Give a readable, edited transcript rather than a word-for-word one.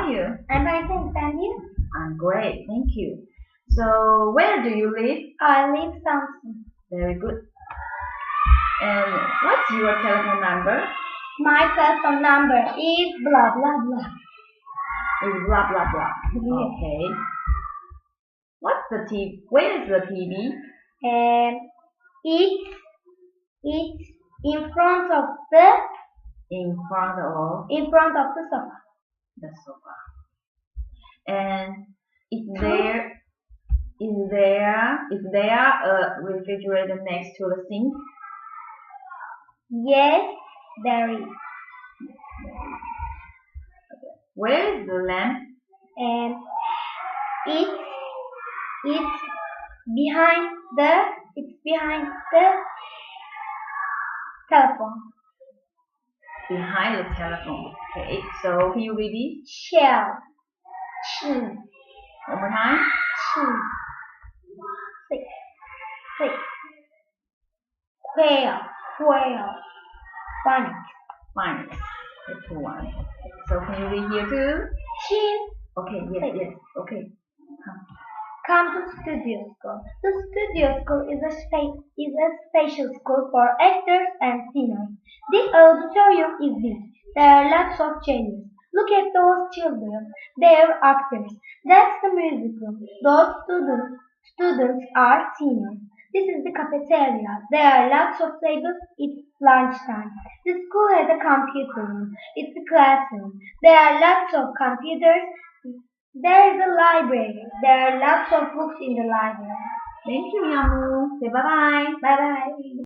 are you? I'm fine, thanks. And you? I'm great, thank you. So, where do you live? I live Samsun. Very good. And what's your telephone number? My telephone number is blah blah blah. Is blah blah blah. Yes. Okay. What's the TV? Where is the TV? It's in front of the In front of sofa. the sofa. And is there a refrigerator next to the sink? Yes, there is. Where is the lamp? And it's behind the telephone. Behind the telephone. Okay. So can you repeat? Shell. Shoe. One more time. Shoe. Six. Quail. Fine. That's one. So can you read here too? Chin. Okay. Yes. Okay. Come to studio school. The studio school is a special school for actors and singers. The auditorium is big. There are lots of chairs. Look at those children. They are actors. That's the music room. Those students are singers. This is the cafeteria. There are lots of tables. It's lunchtime. The school has a computer room. It's a classroom. There are lots of computers. There is a library. There are lots of books in the library. Thank you, Yagmur. Say bye-bye. Bye-bye.